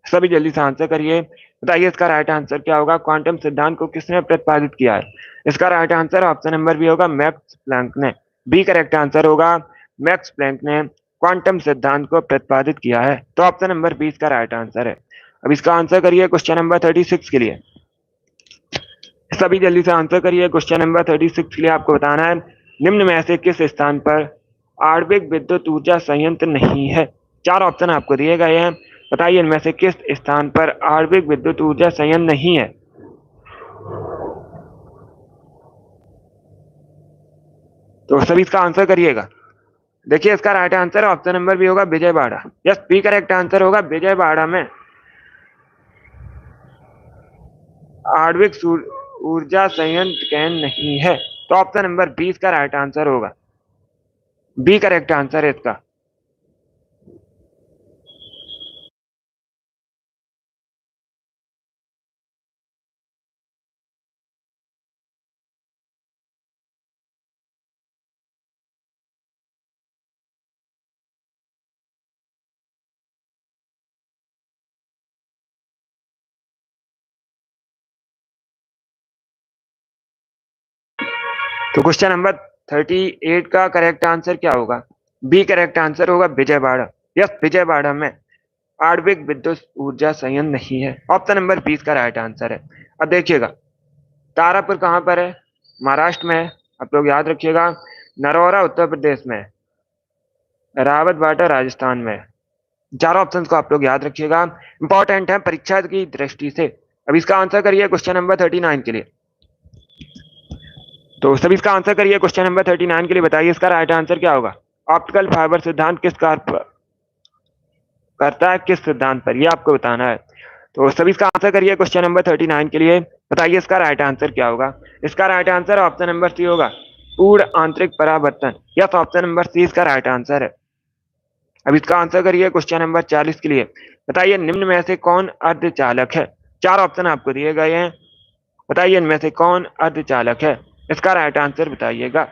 सभी जल्दी से आंसर करिए। बताइए इसका राइट आंसर क्या होगा? क्वांटम सिद्धांत को किसने प्रतिपादित किया है? इसका right answer option number B होगा, मैक्स प्लैंक ने। बी करेक्ट आंसर होगा, मैक्स प्लैंक ने क्वांटम सिद्धांत को प्रतिपादित किया है। तो ऑप्शन नंबर बी इसका राइट आंसर है। अब इसका आंसर करिए क्वेश्चन नंबर 36 के लिए। सभी जल्दी से आंसर करिए क्वेश्चन नंबर 36 के लिए। आपको बताना है निम्न में से किस स्थान पर आणविक विद्युत ऊर्जा संयंत्र नहीं है? चार ऑप्शन आपको दिए गए हैं। बताइए इनमें से किस स्थान पर आणविक विद्युत ऊर्जा संयंत्र नहीं है? तो सभी इसका आंसर करिएगा। देखिए इसका right answer option number B होगा, Vijayawada. Yes, B correct answer होगा, विजयवाड़ा में आणविक ऊर्जा संयंत्र कैन नहीं है। तो ऑप्शन नंबर 20 का राइट आंसर होगा। बी करेक्ट आंसर है इसका। तो क्वेश्चन नंबर 38 का करेक्ट आंसर क्या होगा? बी करेक्ट आंसर होगा विजयवाड़ा। यस, विजयवाड़ा में आणविक विद्युत ऊर्जा संयंत्र नहीं है। ऑप्शन नंबर 20 का राइट आंसर है। अब देखिएगा, तारापुर कहाँ पर है? महाराष्ट्र में है, आप लोग याद रखिएगा। नरौरा उत्तर प्रदेश में है। रावत बाटा राजस्थान में है। चारों ऑप्शन को आप लोग याद रखिएगा, इंपॉर्टेंट है परीक्षा की दृष्टि से। अब इसका आंसर करिए क्वेश्चन नंबर 39 के लिए। तो सभी इसका आंसर करिए क्वेश्चन नंबर 39 के लिए। बताइए इसका राइट आंसर क्या होगा? ऑप्टिकल फाइबर सिद्धांत किस कार्य करता है, किस सिद्धांत पर, ये आपको बताना है। तो सभी इसका आंसर करिए क्वेश्चन नंबर 39 के लिए। बताइए इसका राइट आंसर क्या होगा? इसका right answer option number C होगा, पूर्ण आंतरिक परावर्तन। यस, ऑप्शन नंबर सी इसका राइट आंसर है। अब इसका आंसर करिए क्वेश्चन नंबर 40 के लिए। बताइए निम्न में से कौन अर्धचालक है? चार ऑप्शन आपको दिए गए हैं, बताइए इनमें से कौन अर्धचालक है? इसका राइट आंसर बताइएगा।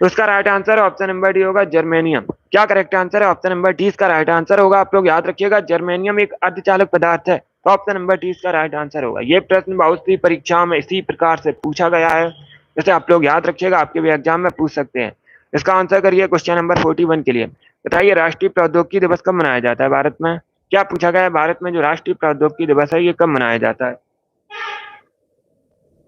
तो इसका right answer option number D होगा, जर्मेनियम। क्या करेक्ट आंसर है? ऑप्शन नंबर डी इसका राइट आंसर होगा। आप लोग याद रखिएगा, जर्मेनियम एक अर्धचालक पदार्थ है। तो ऑप्शन नंबर डी इसका राइट आंसर होगा। ये प्रश्न बहुत सी परीक्षाओं में इसी प्रकार से पूछा गया है, जैसे आप लोग याद रखिएगा, आपके भी एग्जाम में पूछ सकते हैं। इसका आंसर करिए क्वेश्चन नंबर 41 के लिए। बताइए राष्ट्रीय प्रौद्योगिकी दिवस कब मनाया जाता है भारत में? क्या पूछा गया है, भारत में जो राष्ट्रीय प्रौद्योगिकी दिवस है ये कब मनाया जाता है?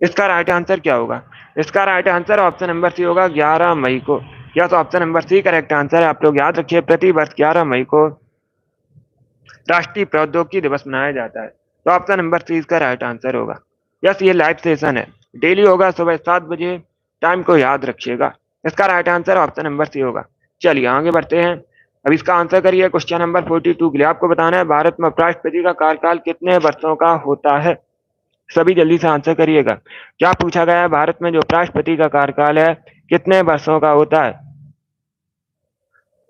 इसका राइट आंसर क्या होगा? इसका right answer option number C होगा, 11 मई को। या तो option number C correct answer है। आप लोग याद रखिए, प्रति वर्ष 11 मई को राष्ट्रीय प्रौद्योगिकी दिवस मनाया जाता है। तो ऑप्शन नंबर सी इसका राइट आंसर होगा। यस, ये लाइव सेशन है, डेली होगा सुबह 7 बजे। टाइम को याद रखिएगा। इसका right answer option number C होगा। चलिए आगे बढ़ते हैं। अब इसका आंसर करिए क्वेश्चन नंबर 42 के लिए। आपको बताना है भारत में उपराष्ट्रपति का कार्यकाल कितने वर्षों का होता है? सभी जल्दी से आंसर करिएगा। क्या पूछा गया है, भारत में जो उपराष्ट्रपति का कार्यकाल है कितने वर्षों का होता है?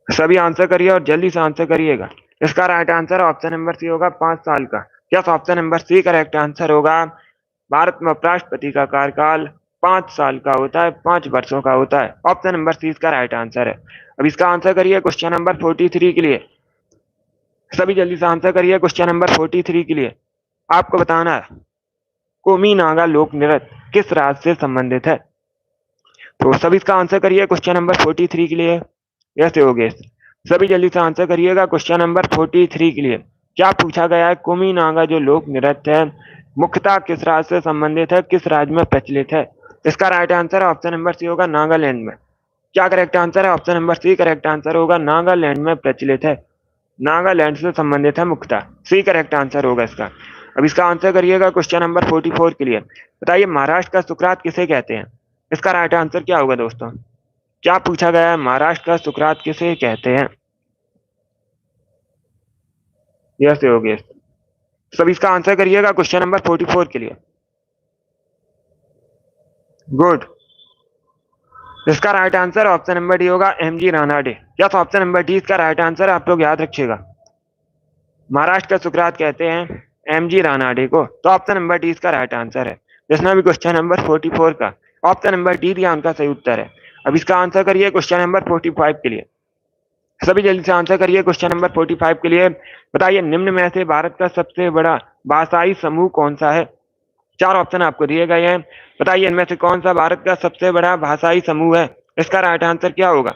सभी आंसर करिए और जल्दी से आंसर करिएगा। इसका right answer option number C होगा, 5 साल का। Yes, option number C correct answer होगा। भारत में उपराष्ट्रपति का कार्यकाल 5 साल का होता है, 5 वर्षों का होता है। ऑप्शन नंबर सी इसका राइट आंसर है। अब इसका आंसर करिए क्वेश्चन नंबर 43 के लिए। सभी जल्दी से आंसर करिए क्वेश्चन नंबर 43 के लिए। आपको बताना है कोमी नागा लोक नृत्य किस राज्य से संबंधित है? तो सभी इसका आंसर करिए क्वेश्चन नंबर 43 के लिए। यस योगेश, सभी जल्दी से आंसर करिएगा क्वेश्चन नंबर 43 के लिए। क्या पूछा गया है, कुमी नागा जो लोक नृत्य है मुख्यतः किस राज्य से संबंधित है, किस राज्य में प्रचलित है? इसका right answer option number C होगा, नागालैंड में। क्या करेक्ट आंसर है? Option number C correct answer होगा, नागालैंड में प्रचलित है। नागालैंड से संबंधित है मुख्यतः, सी करेक्ट आंसर होगा इसका। अब इसका आंसर करिएगा क्वेश्चन नंबर 44 के लिए। बताइए महाराष्ट्र का सुकरात किसे कहते हैं? इसका राइट आंसर क्या होगा दोस्तों? क्या पूछा गया है, महाराष्ट्र का सुकरात किसे कहते हैं? यस योगेश, सभी इसका आंसर करिएगा क्वेश्चन नंबर 44 के लिए। गुड, इसका right answer option number D होगा, MG Ranade. Yes, option number D इसका राइट आंसर है। आप लोग याद रखिएगा, महाराष्ट्र का सुकरात कहते हैं एमजी रानाडे को। तो ऑप्शन नंबर डी इसका राइट आंसर है। जिसने भी क्वेश्चन नंबर 44 का ऑप्शन नंबर डी दिया उनका सही उत्तर है। अब इसका आंसर करिए क्वेश्चन नंबर 45 के लिए। सभी जल्दी से आंसर करिए क्वेश्चन नंबर 45 के लिए। बताइए निम्न में से भारत का सबसे बड़ा भाषाई समूह कौन सा है? चार ऑप्शन आपको दिए गए हैं, बताइए इनमें से कौन सा भारत का सबसे बड़ा भाषाई समूह है? इसका राइट आंसर क्या होगा?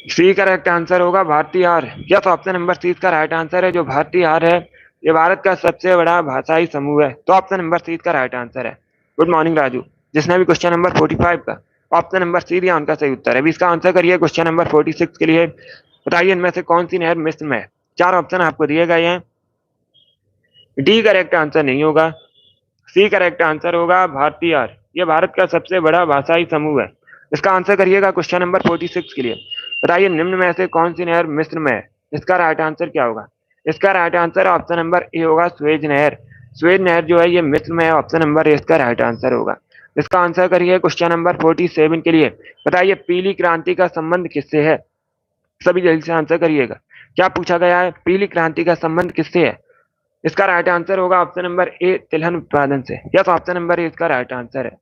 सी करेक्ट आंसर होगा, भारतीय आर्य। यस, ऑप्शन नंबर सी इसका राइट आंसर है। जो भारतीय आर्य है ये भारत का सबसे बड़ा भाषाई समूह है। तो ऑप्शन नंबर सी इसका राइट आंसर है। गुड मॉर्निंग राजू, जिसने भी क्वेश्चन नंबर 45 का ऑप्शन नंबर सी दिया उनका सही उत्तर है। अभी इसका आंसर करिए क्वेश्चन नंबर 46 के लिए। बताइए इनमें से कौन सी नहर मिस्र में है? चार ऑप्शन आपको दिए गए हैं, डी करेक्ट आंसर नहीं होगा, सी करेक्ट आंसर होगा, भारतीय आर्य। ये भारत का सबसे बड़ा भाषाई समूह है। इसका आंसर करिएगा क्वेश्चन नंबर 46 के लिए। बताइए निम्न में से कौन सी नहर मिस्र में है? इसका राइट आंसर क्या होगा? इसका right answer option number A होगा, स्वेज नहर। स्वेज नहर जो है ये मिस्र में है। ऑप्शन नंबर ए इसका राइट आंसर होगा। इसका आंसर करिए क्वेश्चन नंबर 47 के लिए। बताइए पीली क्रांति का संबंध किससे है? सभी जल्दी से आंसर करिएगा। क्या पूछा गया है, पीली क्रांति का संबंध किससे है? इसका राइट आंसर होगा ऑप्शन नंबर ए, तिलहन उत्पादन से। यस, ऑप्शन नंबर ए इसका राइट आंसर है।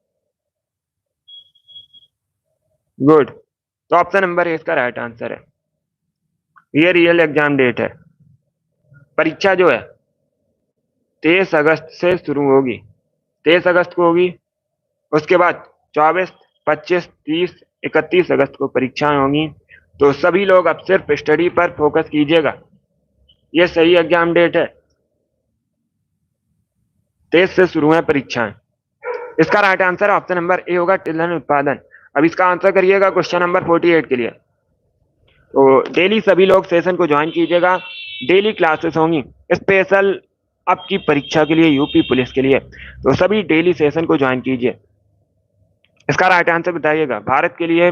गुड, तो ऑप्शन नंबर ए इसका राइट आंसर है। ये रियल एग्जाम डेट है। परीक्षा जो है 23 अगस्त से शुरू होगी, 23 अगस्त को होगी। उसके बाद 24, 25, 30, 31 अगस्त को परीक्षाएं होंगी। तो सभी लोग अब सिर्फ स्टडी पर फोकस कीजिएगा। ये सही एग्जाम डेट है। 23 से शुरू है परीक्षाएं। इसका right answer option number A होगा, तिलहन उत्पादन। अब इसका आंसर करिएगा क्वेश्चन नंबर 48 के लिए। तो डेली सभी लोग सेशन को ज्वाइन कीजिएगा। डेली क्लासेस होंगी स्पेशल आपकी परीक्षा के लिए, यूपी पुलिस के लिए। तो सभी डेली सेशन को ज्वाइन कीजिए। इसका राइट आंसर बताइएगा। भारत के लिए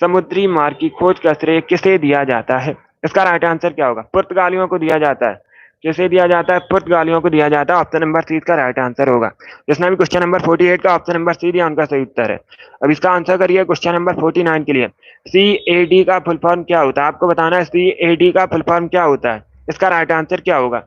समुद्री मार्ग की खोज का श्रेय किसे दिया जाता है? इसका राइट आंसर क्या होगा? पुर्तगालियों को दिया जाता है। किसे दिया जाता है? पुर्तगालियों को दिया जाता है। ऑप्शन नंबर सी का राइट आंसर होगा। जिसने भी क्वेश्चन नंबर 48 का ऑप्शन नंबर सी दिया उनका सही उत्तर है। अब इसका आंसर करिए क्वेश्चन नंबर 49 के लिए। CAD का फुल फॉर्म क्या होता है? आपको बताना है CAD का फुल फॉर्म क्या होता है। इसका राइट आंसर क्या होगा?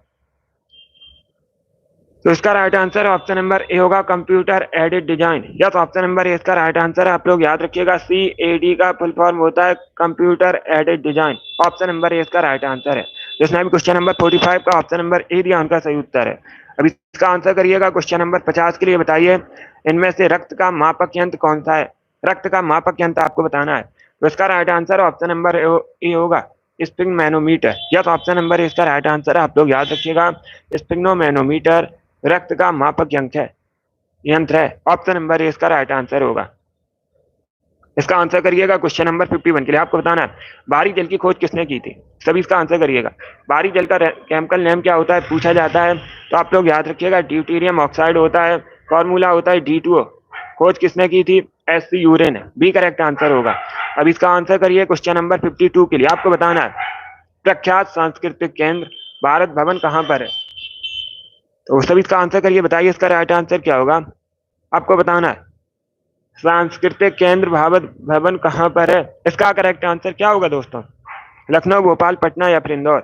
तो इसका right answer option number A होगा, computer aided design. Yes, option number A इसका राइट आंसर है। आप लोग याद रखिएगा, CAD का फुल फॉर्म होता है computer aided design. Option number A इसका राइट आंसर है। जिसने भी क्वेश्चन नंबर 45 का ऑप्शन नंबर ए दिया उनका सही उत्तर है। अब इसका आंसर करिएगा क्वेश्चन नंबर 50 के लिए। बताइए इनमें से रक्त का मापक यंत्र कौन सा है? रक्त का मापक यंत्र आपको बताना है। तो इसका right answer option number A होगा, स्पिग्मैनोमीटर। यस, ऑप्शन नंबर ए इसका राइट आंसर है। आप लोग याद रखिएगा, स्पिग्मैनोमीटर रक्त का मापक यंत्र है। ऑप्शन नंबर ए इसका राइट आंसर होगा। इसका आंसर करिएगा क्वेश्चन नंबर 51 के लिए। आपको बताना है बाहरी जल की खोज किसने की थी। सभी इसका आंसर करिएगा। बाहरी जल का केमिकल नेम क्या होता है पूछा जाता है। तो आप लोग याद रखिएगा, ड्यूटेरियम ऑक्साइड होता है। फॉर्मूला होता है D2O। खोज किसने की थी? SC यूरेन। बी करेक्ट आंसर होगा। अब इसका आंसर करिए क्वेश्चन नंबर 52 के लिए। आपको बताना है प्रख्यात सांस्कृतिक केंद्र भारत भवन कहाँ पर है? तो सभी इसका आंसर करिए। बताइए इसका राइट आंसर क्या होगा? आपको बताना है सांस्कृतिक केंद्र भारत भवन कहाँ पर है। इसका करेक्ट आंसर क्या होगा दोस्तों? लखनऊ, भोपाल, पटना या फिर इंदौर?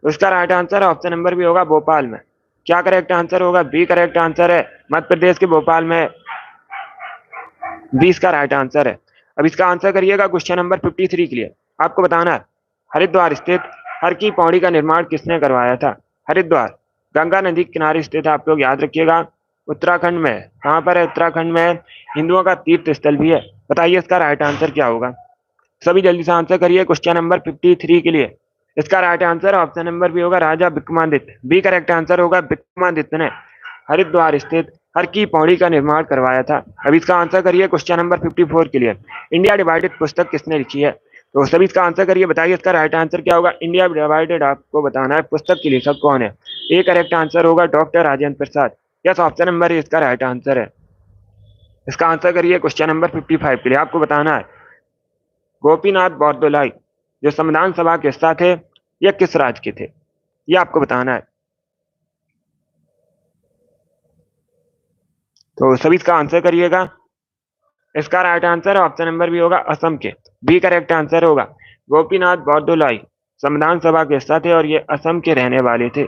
तो इसका राइट आंसर ऑप्शन नंबर भी होगा, भोपाल में। क्या करेक्ट आंसर होगा? बी करेक्ट आंसर है। मध्य प्रदेश के भोपाल में 20 का राइट आंसर है। अब इसका आंसर करिएगा क्वेश्चन नंबर 53 के लिए। आपको बताना है हरिद्वार स्थित हर की पौड़ी का निर्माण किसने करवाया था? हरिद्वार गंगा नदी के किनारे स्थित है। आप लोग याद रखिएगा, उत्तराखंड में। कहाँ पर है? उत्तराखंड में। हिंदुओं का तीर्थ स्थल भी है। बताइए इसका राइट आंसर क्या होगा? सभी जल्दी से आंसर करिए क्वेश्चन नंबर 53 के लिए। इसका राइट आंसर ऑप्शन नंबर भी होगा, राजा विक्रमादित्य। बी करेक्ट आंसर होगा, विक्रमादित्य ने हरिद्वार स्थित हर की पौड़ी का निर्माण करवाया था। अब इसका आंसर करिए क्वेश्चन नंबर 54 के लिए। इंडिया डिवाइडेड पुस्तक किसने लिखी है? तो सभी इसका आंसर करिए। बताइए इसका राइट आंसर क्या होगा? इंडिया डिवाइडेड आपको बताना है पुस्तक की लेखक कौन है। ए करेक्ट आंसर होगा, doctor Rajendra Prasad. Yes, option number इसका राइट आंसर है। इसका आंसर करिए क्वेश्चन नंबर 55 के लिए। आपको बताना है गोपीनाथ बोरदोलाई जो संविधान सभा के हिस्सा थे, यह किस राज्य के थे? यह आपको बताना है। तो सभी इसका आंसर करिएगा। इसका राइट आंसर ऑप्शन नंबर भी होगा, असम के। बी करेक्ट आंसर होगा। गोपीनाथ बोरदोलाई संविधान सभा के हिस्सा थे और ये असम के रहने वाले थे।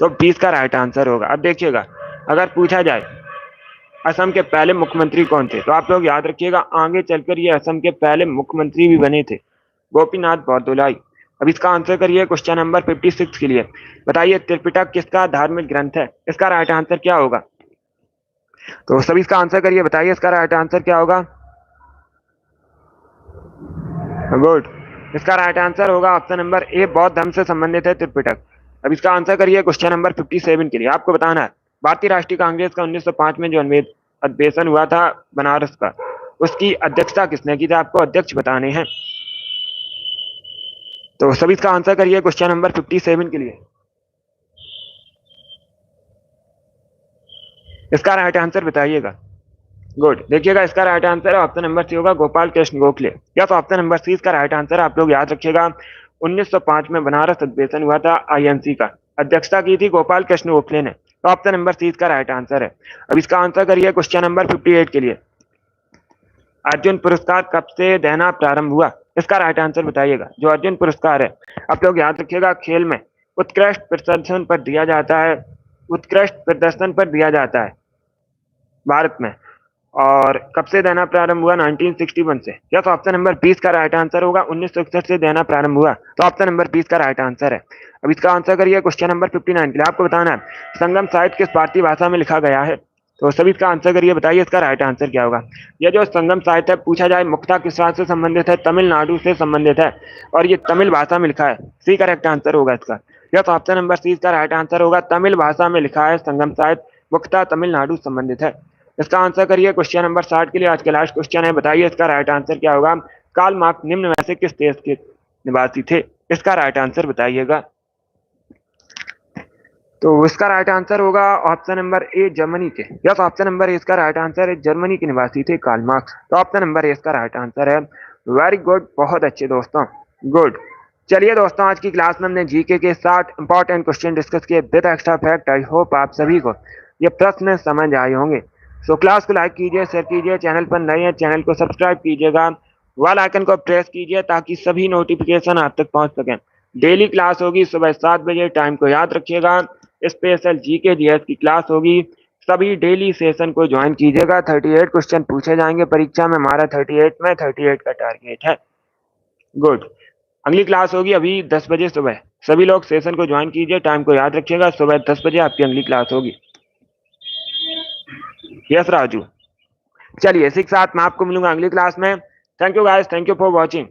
तो 20 का राइट आंसर होगा। अब देखिएगा, अगर पूछा जाए असम के पहले मुख्यमंत्री कौन थे, तो आप लोग याद रखिएगा आगे चलकर ये असम के पहले मुख्यमंत्री भी बने थे, गोपीनाथ बोरदोलाई। अब इसका आंसर करिए क्वेश्चन नंबर 56 के लिए। बताइए त्रिपिटक किसका धार्मिक ग्रंथ है? इसका राइट आंसर क्या होगा? तो सभी इसका आंसर करिए। बताइए इसका राइट आंसर क्या होगा? गुड। इसका राइट आंसर होगा ऑप्शन नंबर ए, बौद्ध धर्म से संबंधित है त्रिपिटक। अब इसका आंसर करिए क्वेश्चन नंबर 57 के लिए। आपको बताना है भारतीय राष्ट्रीय कांग्रेस का 1905 में जो अधिवेशन हुआ था बनारस का, उसकी अध्यक्षता किसने की थी? आपको अध्यक्ष बताने हैं। तो सभी इसका आंसर करिए क्वेश्चन नंबर 57 के लिए। इसका राइट आंसर बताइएगा। गुड। देखिएगा इसका right answer option number C होगा, Gopal Krishna Gokhale. Yes, option number C इसका राइट आंसर है। आप लोग याद रखिएगा 1905 में बनारस अधिवेशन हुआ था INC का, अध्यक्षता की थी गोपाल कृष्ण गोखले ने। तो ऑप्शन नंबर सी इसका राइट आंसर है। अब इसका आंसर करिए क्वेश्चन नंबर 58 के लिए। अर्जुन पुरस्कार कब से देना प्रारंभ हुआ? इसका राइट आंसर बताइएगा। जो अर्जुन पुरस्कार है, आप लोग याद रखिएगा खेल में उत्कृष्ट प्रदर्शन पर दिया जाता है, उत्कृष्ट प्रदर्शन पर दिया जाता है भारत में। और कब से देना प्रारंभ हुआ? 1961 से। यस, ऑप्शन नंबर 20 का राइट आंसर होगा, 1961 से देना प्रारंभ हुआ। तो ऑप्शन नंबर 20 का राइट आंसर है। अब इसका आंसर करिए क्वेश्चन नंबर 59 के लिए। आपको बताना है संगम साहित्य किस भारतीय भाषा में लिखा गया है? तो सभी इसका आंसर करिए, बताइए इसका राइट आंसर क्या होगा। यह जो संगम साहित्य है, पूछा जाए मुख्यतः किस राज्य से संबंधित है, तमिलनाडु से संबंधित है और ये तमिल भाषा में लिखा है। सी करेक्ट आंसर होगा इसका। यह तो ऑप्शन नंबर सी इसका राइट आंसर होगा, तमिल भाषा में लिखा है, संगम साहित्य मुख्यतः तमिलनाडु संबंधित है। इसका आंसर करिए क्वेश्चन नंबर 60 के लिए। आज का लास्ट क्वेश्चन है, बताइए इसका राइट आंसर क्या होगा। कार्ल मार्क्स निम्न में से किस देश के निवासी थे, इसका राइट आंसर बताइएगा। तो इसका राइट आंसर होगा ऑप्शन नंबर ए, जर्मनी के। यस, ऑप्शन नंबर ए इसका राइट आंसर है, जर्मनी के निवासी थे कार्ल मार्क्स। तो ऑप्शन नंबर ए इसका राइट आंसर है। वेरी गुड, बहुत अच्छे दोस्तों, गुड। चलिए दोस्तों, आज की क्लास में हमने जीके के 60 इंपॉर्टेंट क्वेश्चन डिस्कस किए with extra fact. I hope आप सभी को ये प्रश्न समझ आए होंगे। सो क्लास को लाइक कीजिए, शेयर कीजिए, चैनल पर नए हैं चैनल को सब्सक्राइब कीजिएगा, वाल आइकन को प्रेस कीजिए ताकि सभी नोटिफिकेशन आप तक पहुंच सकें। डेली क्लास होगी सुबह 7 बजे, टाइम को याद रखिएगा। स्पेशल जीके जीएस की क्लास होगी, सभी डेली सेशन को ज्वाइन कीजिएगा। 38 क्वेश्चन पूछे जाएंगे परीक्षा में, हमारा 38 में 38 का टारगेट है। गुड। अगली क्लास होगी अभी 10 बजे सुबह, सभी लोग सेशन को ज्वाइन कीजिए, टाइम को याद रखिएगा, सुबह 10 बजे आपकी अगली क्लास होगी। यस राजू, चलिए इसी के साथ मैं आपको मिलूंगा अगली क्लास में। Thank you guys, thank you for watching.